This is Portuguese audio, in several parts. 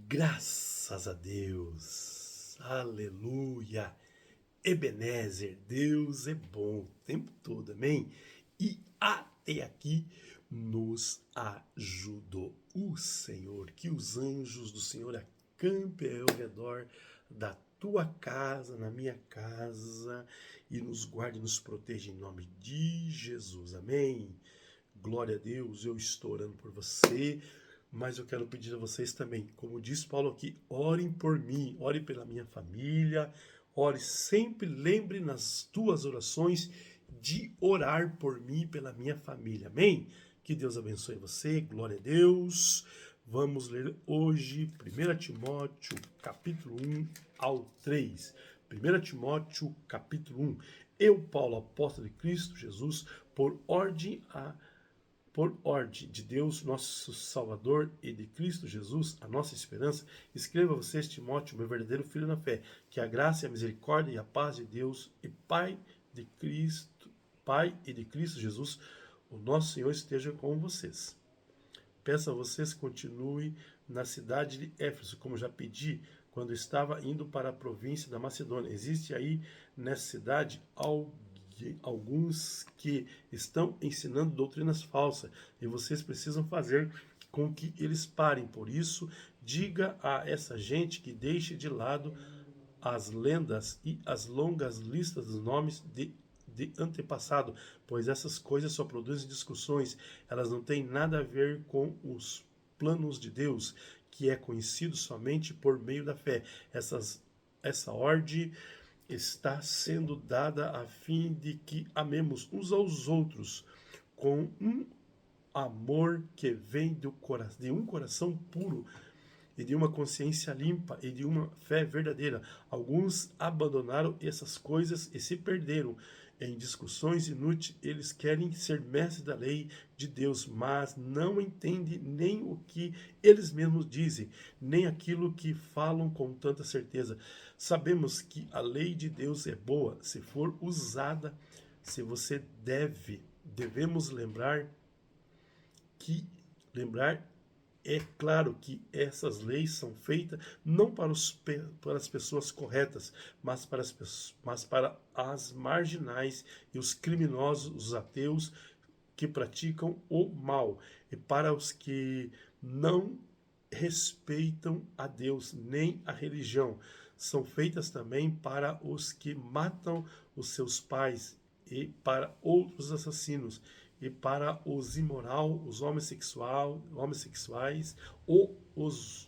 Graças a Deus, aleluia, Ebenezer, Deus é bom o tempo todo, amém? E até aqui nos ajudou o Senhor, que os anjos do Senhor acampem ao redor da tua casa, na minha casa, e nos guarde e nos proteja em nome de Jesus, amém? Glória a Deus, eu estou orando por você, mas eu quero pedir a vocês também, como diz Paulo aqui, orem por mim, orem pela minha família, ore sempre, lembre nas tuas orações de orar por mim e pela minha família, amém? Que Deus abençoe você, glória a Deus. Vamos ler hoje 1 Timóteo, capítulo 1 ao 3. 1 Timóteo, capítulo 1. Eu, Paulo, apóstolo de Cristo Jesus, por ordem de Deus, nosso Salvador, e de Cristo Jesus, a nossa esperança, escreva a vocês, Timóteo, meu verdadeiro filho na fé, que a graça, a misericórdia e a paz de Deus e Pai e de Cristo Jesus, o nosso Senhor, esteja com vocês. Peço a vocês que continuem na cidade de Éfeso, como já pedi quando estava indo para a província da Macedônia. Existe aí nessa cidade alguns que estão ensinando doutrinas falsas e vocês precisam fazer com que eles parem. Por isso, diga a essa gente que deixe de lado as lendas e as longas listas dos nomes de antepassado, pois essas coisas só produzem discussões, elas não têm nada a ver com os planos de Deus, que é conhecido somente por meio da fé. Essa ordem está sendo dada a fim de que amemos uns aos outros com um amor que vem de um coração puro e de uma consciência limpa e de uma fé verdadeira. Alguns abandonaram essas coisas e se perderam em discussões inúteis. Eles querem ser mestres da lei de Deus, mas não entendem nem o que eles mesmos dizem, nem aquilo que falam com tanta certeza. Sabemos que a lei de Deus é boa se for usada, se você devemos lembrar é claro que essas leis são feitas não para as pessoas corretas, mas para as marginais e os criminosos, os ateus que praticam o mal, e para os que não respeitam a Deus nem a religião. São feitas também para os que matam os seus pais e para outros assassinos e para os imoral, os homossexuais, ou os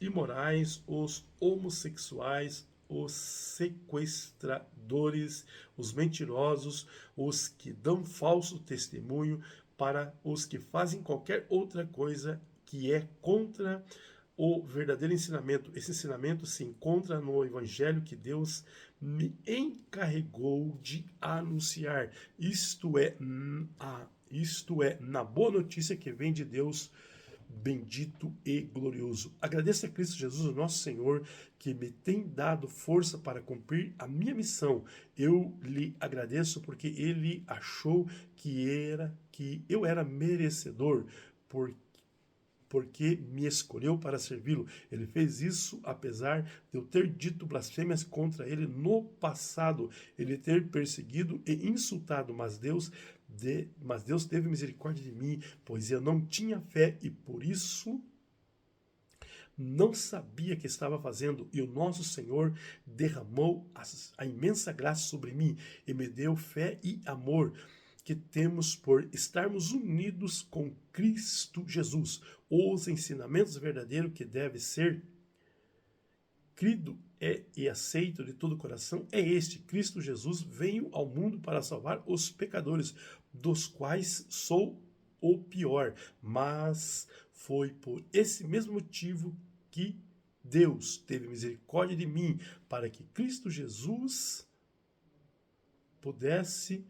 imorais, os homossexuais, os sequestradores, os mentirosos, os que dão falso testemunho, para os que fazem qualquer outra coisa que é contra o verdadeiro ensinamento. Esse ensinamento se encontra no evangelho que Deus me encarregou de anunciar. Isto é, na boa notícia que vem de Deus, bendito e glorioso. Agradeço a Cristo Jesus, o nosso Senhor, que me tem dado força para cumprir a minha missão. Eu lhe agradeço porque ele achou que eu era merecedor, porque me escolheu para servi-lo. Ele fez isso apesar de eu ter dito blasfêmias contra ele no passado, ele ter perseguido e insultado, mas Deus teve misericórdia de mim, pois eu não tinha fé e por isso não sabia o que estava fazendo, e o nosso Senhor derramou a imensa graça sobre mim e me deu fé e amor que temos por estarmos unidos com Cristo Jesus. Os ensinamentos verdadeiros que deve ser crido e aceito de todo o coração é este: Cristo Jesus veio ao mundo para salvar os pecadores, dos quais sou o pior, mas foi por esse mesmo motivo que Deus teve misericórdia de mim, para que Cristo Jesus pudesse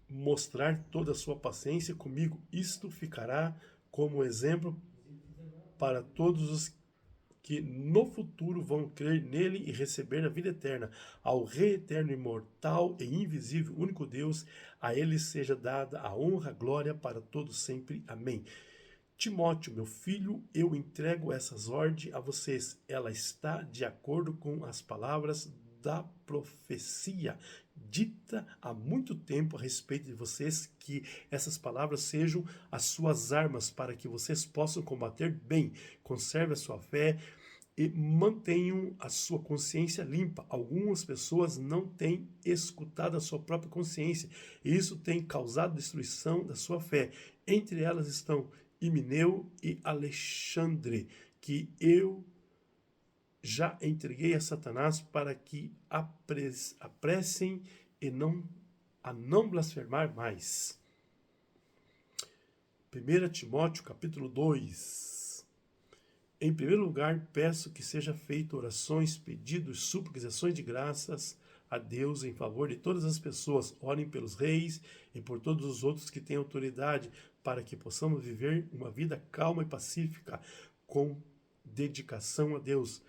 mostrar toda a sua paciência comigo. Isto ficará como exemplo para todos os que no futuro vão crer nele e receber a vida eterna. Ao Rei eterno, imortal e invisível, único Deus, a ele seja dada a honra, a glória para todos sempre. Amém. Timóteo, meu filho, eu entrego essas ordens a vocês. Ela está de acordo com as palavras da profecia dita há muito tempo a respeito de vocês, que essas palavras sejam as suas armas para que vocês possam combater bem. Conserve a sua fé e mantenham a sua consciência limpa. Algumas pessoas não têm escutado a sua própria consciência, e isso tem causado destruição da sua fé. Entre elas estão Himeneu e Alexandre, que eu já entreguei a Satanás para que apressem e não blasfemar mais. 1 Timóteo capítulo 2. Em primeiro lugar, peço que seja feito orações, pedidos, súplicas e ações de graças a Deus em favor de todas as pessoas. Orem pelos reis e por todos os outros que têm autoridade, para que possamos viver uma vida calma e pacífica, com dedicação a Deus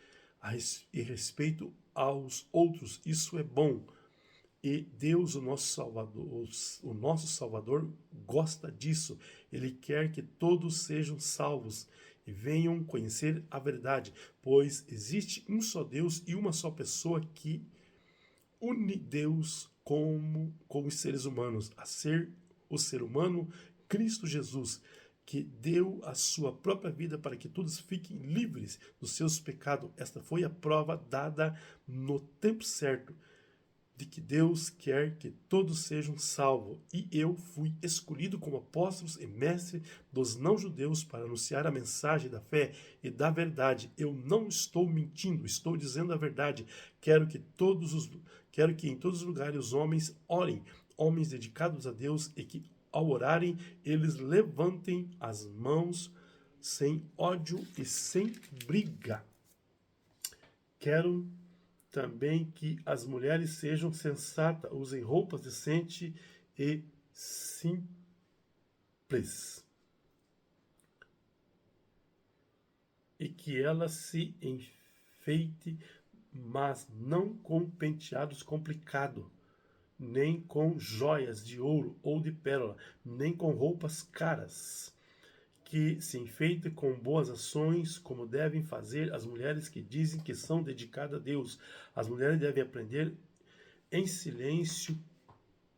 e respeito aos outros. Isso é bom. E Deus, o nosso Salvador, gosta disso. Ele quer que todos sejam salvos e venham conhecer a verdade, pois existe um só Deus e uma só pessoa que une Deus com os seres humanos, a ser o ser humano Cristo Jesus, que deu a sua própria vida para que todos fiquem livres dos seus pecados. Esta foi a prova dada no tempo certo de que Deus quer que todos sejam salvos, e eu fui escolhido como apóstolos e mestre dos não-judeus para anunciar a mensagem da fé e da verdade. Eu não estou mentindo, estou dizendo a verdade. Quero que em todos os lugares os homens orem, homens dedicados a Deus, e que ao orarem eles levantem as mãos sem ódio e sem briga. Quero também que as mulheres sejam sensatas, usem roupas decentes e simples, e que elas se enfeite, mas não com penteados complicados, nem com joias de ouro ou de pérola, nem com roupas caras. Que se enfeite com boas ações, como devem fazer as mulheres que dizem que são dedicadas a Deus. As mulheres devem aprender em silêncio,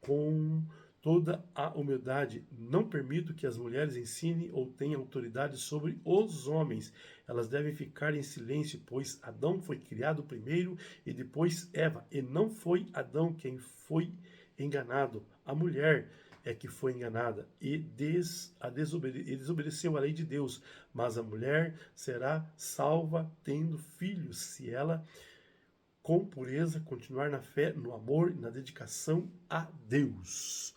com toda a humildade. Não permito que as mulheres ensinem ou tenham autoridade sobre os homens. Elas devem ficar em silêncio, pois Adão foi criado primeiro e depois Eva, e não foi Adão quem foi enganado. A mulher é que foi enganada e desobedeceu a lei de Deus, mas a mulher será salva tendo filhos, se ela com pureza continuar na fé, no amor e na dedicação a Deus.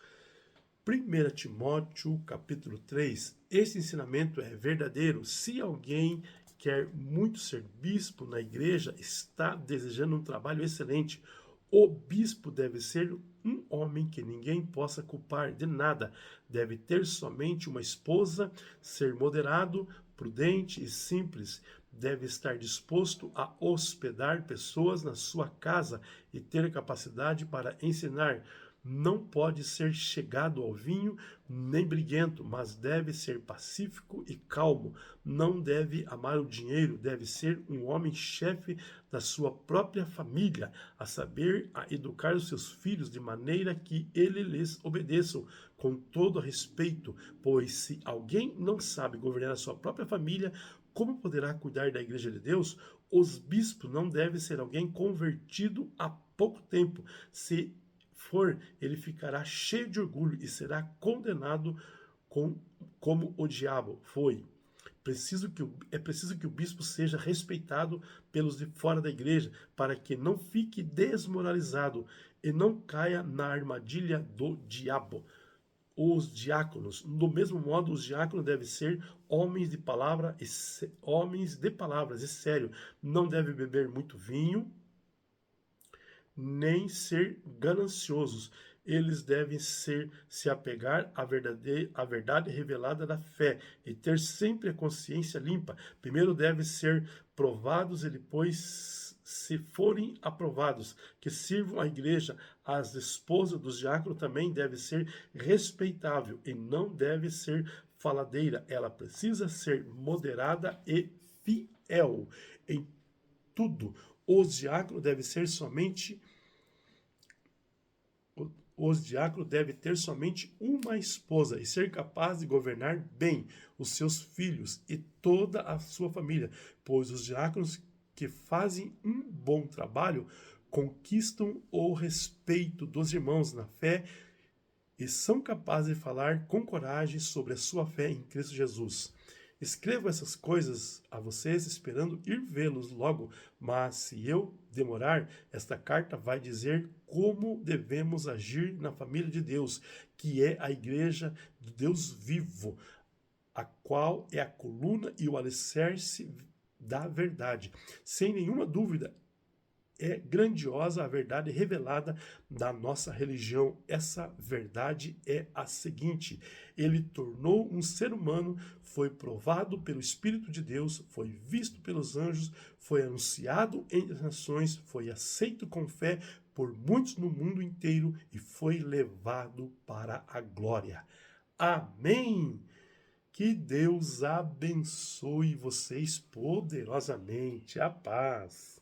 1 Timóteo capítulo 3. Esse ensinamento é verdadeiro. Se alguém quer muito ser bispo na igreja, está desejando um trabalho excelente, o bispo deve ser um homem que ninguém possa culpar de nada. Deve ter somente uma esposa, ser moderado, prudente e simples. Deve estar disposto a hospedar pessoas na sua casa e ter capacidade para ensinar. Não pode ser chegado ao vinho, nem briguento, mas deve ser pacífico e calmo. Não deve amar o dinheiro, deve ser um homem chefe da sua própria família, a saber, a educar os seus filhos de maneira que eles lhes obedeçam com todo respeito, pois se alguém não sabe governar a sua própria família, como poderá cuidar da igreja de Deus? Os bispos não devem ser alguém convertido há pouco tempo. Se for, ele ficará cheio de orgulho e será condenado como o diabo foi. É preciso que o bispo seja respeitado pelos de fora da igreja, para que não fique desmoralizado e não caia na armadilha do diabo. Os diáconos, do mesmo modo, os diáconos devem ser homens de palavras e sério. Não devem beber muito vinho, nem ser gananciosos. Eles devem se apegar à verdade revelada da fé e ter sempre a consciência limpa. Primeiro devem ser provados e depois, se forem aprovados, que sirvam à igreja. As esposas dos diáconos também devem ser respeitáveis e não devem ser faladeira, ela precisa ser moderada e fiel em tudo. Os diáconos devem ser somente Os diáconos devem ter somente uma esposa e ser capaz de governar bem os seus filhos e toda a sua família, pois os diáconos que fazem um bom trabalho conquistam o respeito dos irmãos na fé e são capazes de falar com coragem sobre a sua fé em Cristo Jesus. Escrevo essas coisas a vocês esperando ir vê-los logo, mas se eu demorar, esta carta vai dizer como devemos agir na família de Deus, que é a igreja do Deus vivo, a qual é a coluna e o alicerce da verdade. Sem nenhuma dúvida, é grandiosa a verdade revelada da nossa religião. Essa verdade é a seguinte: ele tornou um ser humano, foi provado pelo Espírito de Deus, foi visto pelos anjos, foi anunciado entre as nações, foi aceito com fé por muitos no mundo inteiro e foi levado para a glória. Amém! Que Deus abençoe vocês poderosamente. A paz.